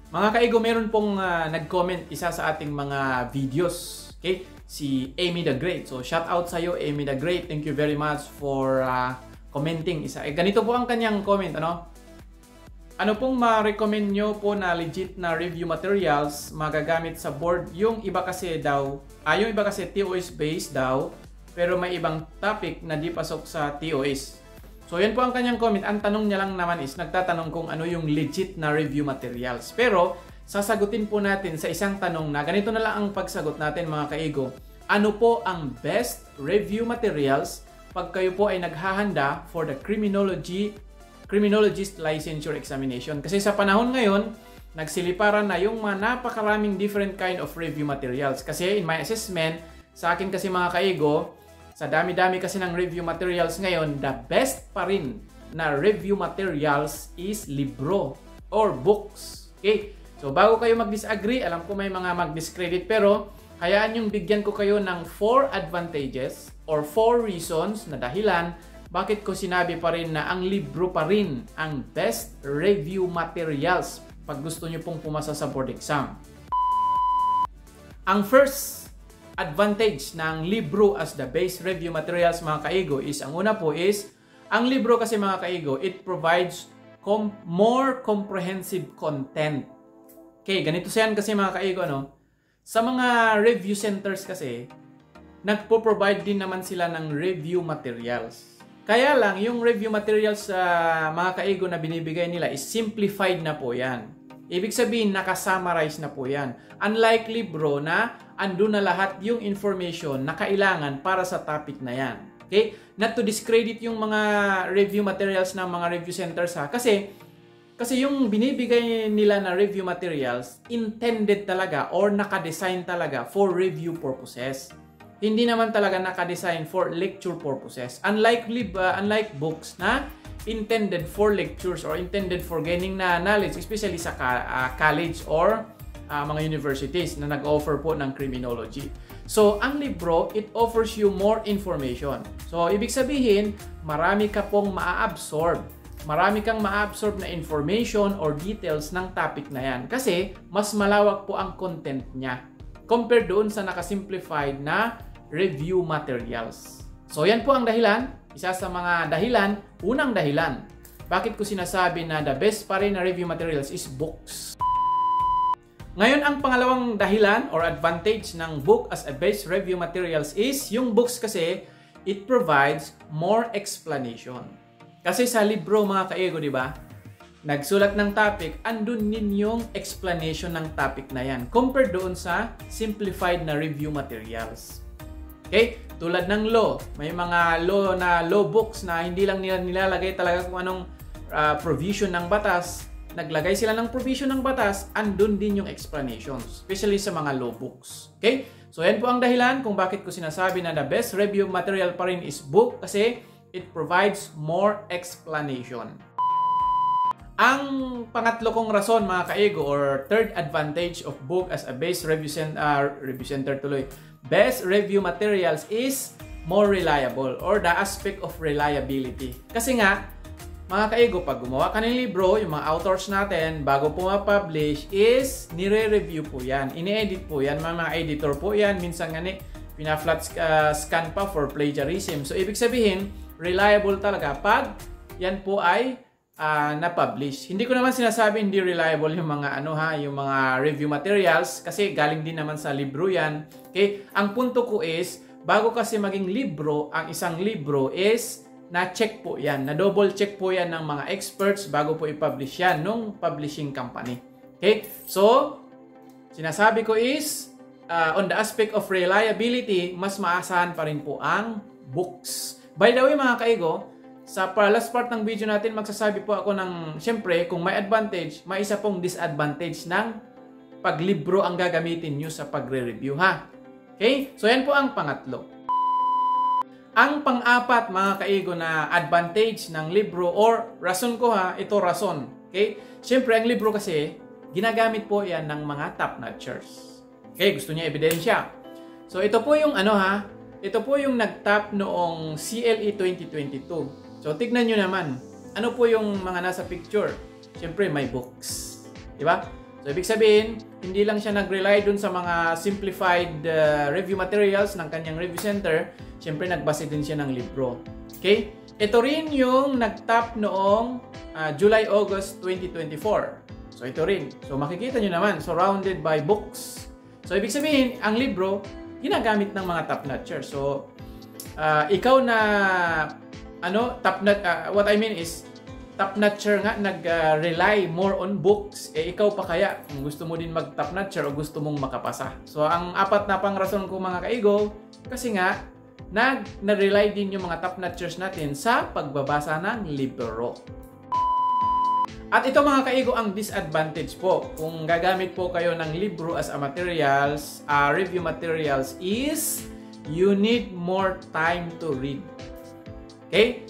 Mga kaigo, meron pong nag-comment isa sa ating mga videos. Okay? Si Amy the Great. So, shout out sa iyo, Amy the Great. Thank you very much for commenting isa. Ganito po ang kanyang comment, ano? Ano pong ma-recommend nyo po na legit na review materials magagamit sa board? Yung iba kasi daw, yung iba kasi TOS based daw, pero may ibang topic na di pasok sa TOS. So, yan po ang kanyang comment. Ang tanong niya lang naman is, nagtatanong kung ano yung legit na review materials. Pero, sasagutin po natin sa isang tanong na, ganito na lang ang pagsagot natin mga kaigo. Ano po ang best review materials pag kayo po ay naghahanda for the criminologist licensure examination? Kasi sa panahon ngayon, nagsiliparan na yung mga napakaraming different kind of review materials. Kasi in my assessment, sa akin kasi mga kaigo, sa dami-dami kasi ng review materials ngayon, the best pa rin na review materials is libro or books. Okay? So, bago kayo mag-disagree, alam ko may mga mag-discredit, pero hayaan yung bigyan ko kayo ng 4 advantages or 4 reasons na dahilan bakit ko sinabi pa rin na ang libro pa rin ang best review materials pag gusto nyo pong pumasa sa board exam. Ang first advantage ng libro as the base review materials mga kaigo is, ang una po is, ang libro kasi mga kaigo, it provides more comprehensive content. Okay, ganito siyan kasi mga kaigo, ano? Sa mga review centers kasi, nagpo-provide din naman sila ng review materials. Kaya lang, yung review materials sa mga kaigo na binibigay nila is simplified na po yan. Ibig sabihin, nakasummarize na po yan. Unlike libro na andun na lahat yung information na kailangan para sa topic na yan. Okay? Not to discredit yung mga review materials ng mga review centers ha. Kasi yung binibigay nila na review materials, intended talaga or nakadesign talaga for review purposes. Hindi naman talaga nakadesign for lecture purposes. Unlike books na intended for lectures or intended for gaining na knowledge, especially sa college or mga universities na nag-offer po ng criminology. So, ang libro, it offers you more information. So, ibig sabihin, marami ka pong maa-absorb. Marami kang maa-absorb na information or details ng topic na yan. Kasi, mas malawak po ang content niya compared doon sa nakasimplified na review materials. So, yan po ang dahilan. Isa sa mga dahilan, unang dahilan, bakit ko sinasabi na the best pa rin na review materials is books. Ngayon, ang pangalawang dahilan or advantage ng book as a base review materials is, yung books kasi, it provides more explanation. Kasi sa libro mga kaigo, di ba? Nagsulat ng topic, andun din yung explanation ng topic na yan compared doon sa simplified na review materials. Okay? Tulad ng law, may mga law books na hindi lang nila nilalagay talaga kung anong provision ng batas. Naglagay sila ng provision ng batas, andun din yung explanations, especially sa mga law books. Okay? So, yan po ang dahilan kung bakit ko sinasabi na the best review material pa rin is book, kasi it provides more explanation. Ang pangatlo kong rason mga kaigo or third advantage of book as a base review center best review materials is more reliable or the aspect of reliability. Kasi nga, mga kaigo, pag gumawa ka ng libro, yung mga authors natin, bago po ma-publish, is nire-review po yan. Ini-edit po yan. Mga editor po yan. Minsan nga pina-flat scan pa for plagiarism. So, ibig sabihin, reliable talaga pag yan po ay na-publish. Hindi ko naman sinasabi hindi reliable yung mga yung mga review materials kasi galing din naman sa libro yan. Okay? Ang punto ko is, bago kasi maging libro, ang isang libro is na-check po yan, na-double check po yan ng mga experts bago po i-publish yan nung publishing company. Okay? So, sinasabi ko is, on the aspect of reliability, mas maasahan pa rin po ang books. By the way mga kaigo, sa last part ng video natin, magsasabi po ako ng, syempre, kung may advantage, may isa pong disadvantage ng paglibro ang gagamitin nyo sa pagre-review, ha? Okay? So, yan po ang pangatlo. Ang pang-apat, mga kaigo, na advantage ng libro or rason ko, ha? Ito rason. Okay? Syempre, ang libro kasi, ginagamit po yan ng mga top-notchers. Okay? Gusto niya ebidensya. So, ito po yung ito po yung nag-top noong CLE 2022. So, tignan nyo naman. Ano po yung mga nasa picture? Siyempre, may books. Diba? So, So, ibig sabihin, hindi lang siya nag-rely dun sa mga simplified review materials ng kanyang review center. Siyempre, nagbase din siya ng libro. Okay? Ito rin yung nag-top noong July-August 2024. So, ito rin. So, makikita nyo naman, surrounded by books. So, ibig sabihin, ang libro, ginagamit ng mga top-notchers. So, ikaw na, what I mean is, top-notcher nga, nag-rely more on books, ikaw pa kaya kung gusto mo din mag-top-notcher o gusto mong makapasa. So, ang apat na pang rason ko mga kaigo, kasi nga, nag-rely din yung mga top-notchers natin sa pagbabasa ng libro. At ito mga kaigo ang disadvantage po. Kung gagamit po kayo ng libro as a materials, review materials is, you need more time to read. Okay?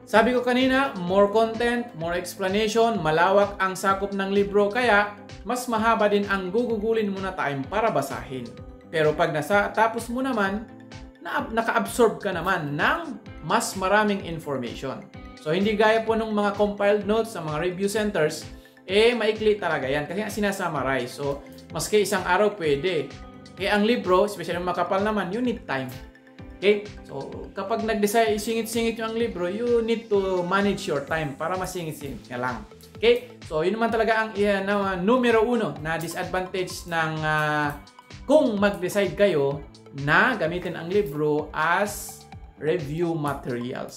Sabi ko kanina, more content, more explanation, malawak ang sakop ng libro, kaya mas mahaba din ang gugugulin mo na time para basahin. Pero pag tapos mo naman, naka-absorb ka naman ng mas maraming information. So, hindi gaya po ng mga compiled notes sa mga review centers, maikli talaga yan kasi sinasummarize. So, maski isang araw pwede. Kaya ang libro, especially yung makapal naman, you need time. Okay? So, kapag nag-decide isingit-singit yung libro, you need to manage your time para masingit-singit ka lang. Okay? So, yun naman talaga ang numero 1 na disadvantage ng kung mag-decide kayo na gamitin ang libro as review materials.